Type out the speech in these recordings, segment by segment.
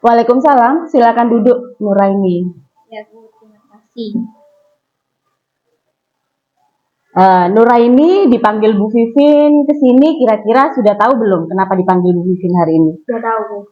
Waalaikumsalam, silakan duduk, Nuraini. Ya Bu, terima kasih. Nuraini dipanggil Bu Vivin ke sini, kira-kira sudah tahu belum kenapa dipanggil Bu Vivin hari ini? Sudah tahu Bu.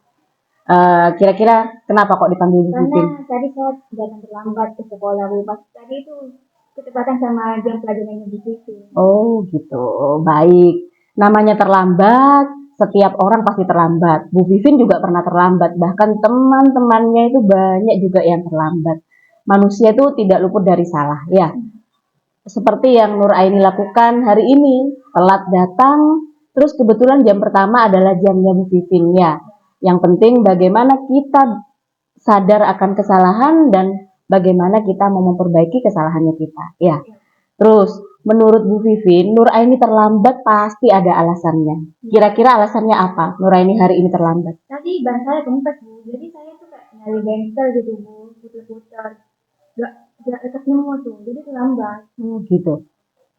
Kira-kira kenapa kok dipanggil Bu Vivin? Karena tadi saya datang terlambat ke sekolah Bu. Pas tadi itu ketepatan sama jam pelajarannya Bu Vivin. Oh gitu, baik. Namanya terlambat, setiap orang pasti terlambat. Bu Vivin juga pernah terlambat, bahkan teman-temannya itu banyak juga yang terlambat. Manusia itu tidak luput dari salah, ya. Seperti yang Nuraini lakukan hari ini, telat datang, terus kebetulan jam pertama adalah jamnya Bu Vivin, ya. Yang penting bagaimana kita sadar akan kesalahan dan bagaimana kita mau memperbaiki kesalahannya kita, ya. Terus, menurut Bu Vivin, Nuraini terlambat pasti ada alasannya. Kira-kira alasannya apa? Nuraini hari ini terlambat. Tadi ban saya kempes Bu, jadi saya tuh kayak nyari bengkel gitu Bu, putar-putar. Gak dekat nemu tuh, jadi terlambat. Oh gitu.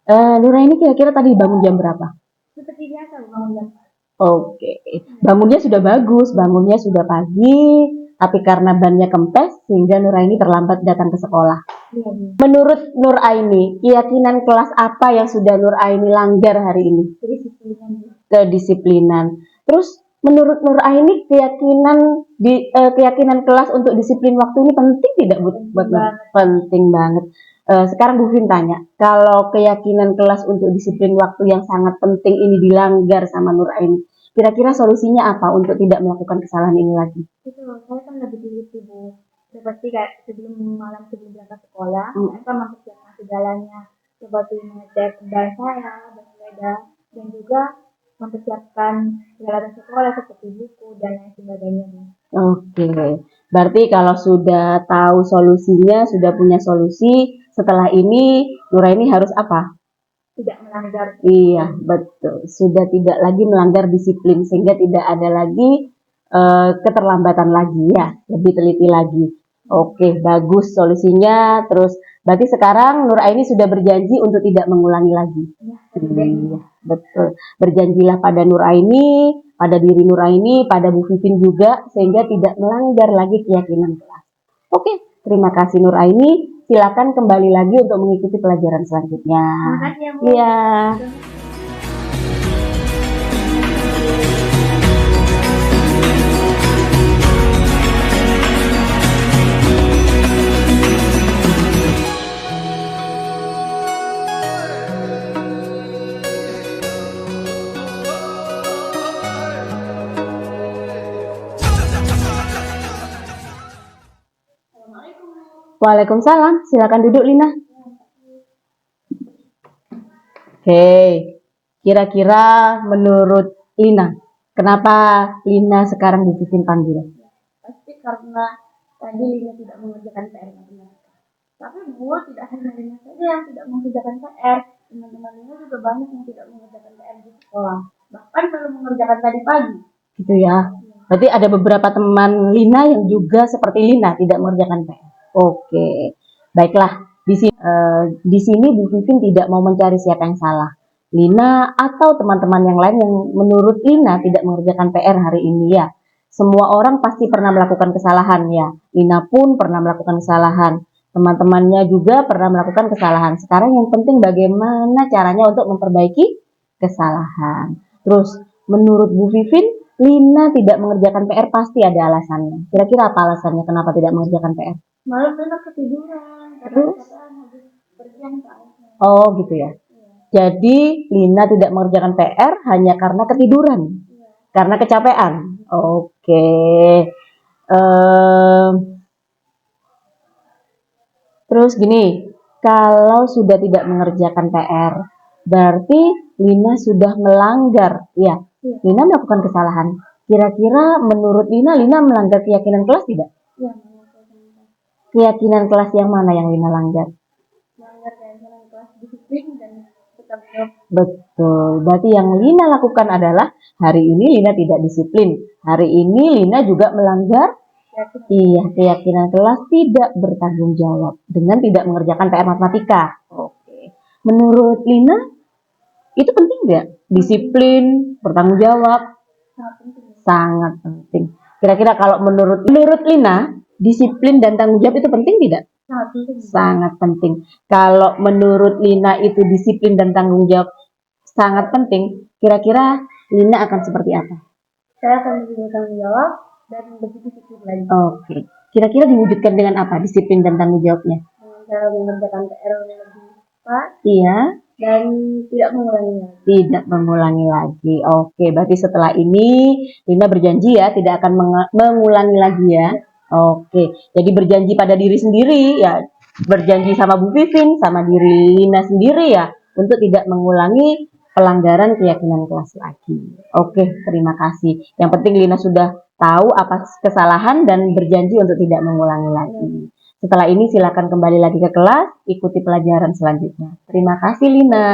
Nuraini kira-kira tadi bangun jam berapa? Seperti biasa Bu, bangun jam 4. Oke, bangunnya sudah bagus, bangunnya sudah pagi, tapi karena bannya kempes sehingga Nuraini terlambat datang ke sekolah. Iya Bu. Menurut Nuraini, keyakinan kelas apa yang sudah Nuraini langgar hari ini? Kedisiplinan Bu. Kedisiplinan. Terus menurut Nuraini keyakinan kelas untuk disiplin waktu ini penting tidak buat penting banget. Sekarang Bu Vin tanya, kalau keyakinan kelas untuk disiplin waktu yang sangat penting ini dilanggar sama Nuraini, kira-kira solusinya apa untuk tidak melakukan kesalahan ini lagi? Itu saya kan lebih teliti Bu. Seperti kayak sebelum berangkat sekolah, saya kan mempersiapkan segalanya, seperti mengecek ban saya, ban sepeda, dan juga mempersiapkan peralatan sekolah seperti buku dan lain sebagainya. Oke, berarti kalau sudah tahu solusinya, sudah punya solusi, setelah ini Nuraini harus apa? Tidak melanggar. Iya, betul. Sudah tidak lagi melanggar disiplin, sehingga tidak ada lagi keterlambatan lagi ya, lebih teliti lagi. Oke, bagus solusinya. Terus berarti sekarang Nuraini sudah berjanji untuk tidak mengulangi lagi. Iya, betul. Berjanjilah pada Nuraini, pada diri Nuraini, pada Bu Vivin juga, sehingga tidak melanggar lagi keyakinan kelas. Oke, terima kasih Nuraini. Silakan kembali lagi untuk mengikuti pelajaran selanjutnya. Terima kasih ya Bu. Iya. Waalaikumsalam. Silakan duduk, Lina. Hei, kira-kira menurut Lina, kenapa Lina sekarang Bu Vivin panggil? Pasti karena tadi Lina tidak mengerjakan PR matematika. Tapi Bu, tidak hanya Lina saja yang tidak mengerjakan PR. Teman-teman Lina juga banyak yang tidak mengerjakan PR di sekolah. Bahkan belum mengerjakan tadi pagi. Gitu ya. Berarti ada beberapa teman Lina yang juga seperti Lina tidak mengerjakan PR. Oke, baiklah. Di sini Bu Vivin tidak mau mencari siapa yang salah, Lina atau teman-teman yang lain yang menurut Lina tidak mengerjakan PR hari ini ya. Semua orang pasti pernah melakukan kesalahan ya. Lina pun pernah melakukan kesalahan. Teman-temannya juga pernah melakukan kesalahan. Sekarang yang penting bagaimana caranya untuk memperbaiki kesalahan. Terus menurut Bu Vivin, Lina tidak mengerjakan PR pasti ada alasannya. Kira-kira apa alasannya kenapa tidak mengerjakan PR? Malam Lina ketiduran karena perasaan habis bersiang soalnya. Oh gitu ya. Jadi Lina tidak mengerjakan PR hanya karena ketiduran, karena kecapean. Oke. Terus gini, kalau sudah tidak mengerjakan PR, berarti Lina sudah melanggar. Ya, Lina melakukan kesalahan. Kira-kira menurut Lina melanggar keyakinan kelas tidak? Iya, Keyakinan kelas yang mana yang Lina langgar? melanggar keyakinan kelas, disiplin dan tetap jawab. Betul. Berarti yang Lina lakukan adalah hari ini Lina tidak disiplin. Hari ini Lina juga melanggar keyakinan kelas, tidak bertanggung jawab dengan tidak mengerjakan PR matematika. Oke. Menurut Lina itu penting nggak? Disiplin, bertanggung jawab, Sangat penting. sangat penting. Kira-kira kalau menurut Lina, disiplin dan tanggung jawab itu penting tidak? Sangat penting. Sangat penting. Kalau menurut Lina itu disiplin dan tanggung jawab sangat penting, kira-kira Lina akan seperti apa? Saya akan lebih bertanggung jawab dan lebih disiplin lagi. Oke. Kira-kira diwujudkan dengan apa disiplin dan tanggung jawabnya? Dengan cara mengerjakan PR lebih cepat Iya. dan tidak mengulangi lagi. Tidak mengulangi lagi. Oke, berarti setelah ini Lina berjanji ya tidak akan mengulangi lagi ya. Oke, jadi berjanji pada diri sendiri ya, berjanji sama Bu Vivin, sama diri Lina sendiri ya, untuk tidak mengulangi pelanggaran keyakinan kelas lagi. Oke, terima kasih. Yang penting Lina sudah tahu apa kesalahan dan berjanji untuk tidak mengulangi lagi. Setelah ini silakan kembali lagi ke kelas, ikuti pelajaran selanjutnya. Terima kasih Lina.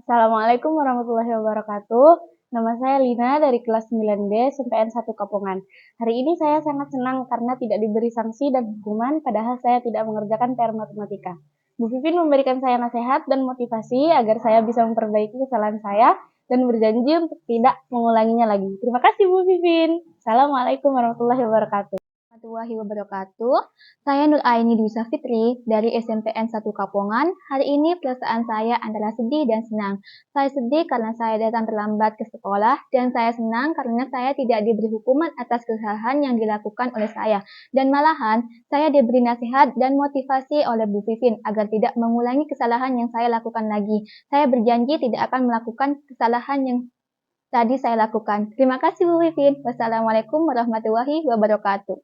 Assalamualaikum warahmatullahi wabarakatuh. Nama saya Lina dari kelas 9D SMPN 1 Kapongan. Hari ini saya sangat senang karena tidak diberi sanksi dan hukuman padahal saya tidak mengerjakan PR matematika. Bu Vivin memberikan saya nasihat dan motivasi agar saya bisa memperbaiki kesalahan saya dan berjanji untuk tidak mengulanginya lagi. Terima kasih Bu Vivin. Assalamualaikum warahmatullahi wabarakatuh. Warahmatullahi wabarakatuh. Saya Nur Aini Dwi Safitri dari SMPN 1 Kapongan. Hari ini perasaan saya antara sedih dan senang. Saya sedih karena saya datang terlambat ke sekolah dan saya senang karena saya tidak diberi hukuman atas kesalahan yang dilakukan oleh saya. Dan malahan saya diberi nasihat dan motivasi oleh Bu Vivin agar tidak mengulangi kesalahan yang saya lakukan lagi. Saya berjanji tidak akan melakukan kesalahan yang tadi saya lakukan. Terima kasih Bu Vivin. Wassalamualaikum warahmatullahi wabarakatuh.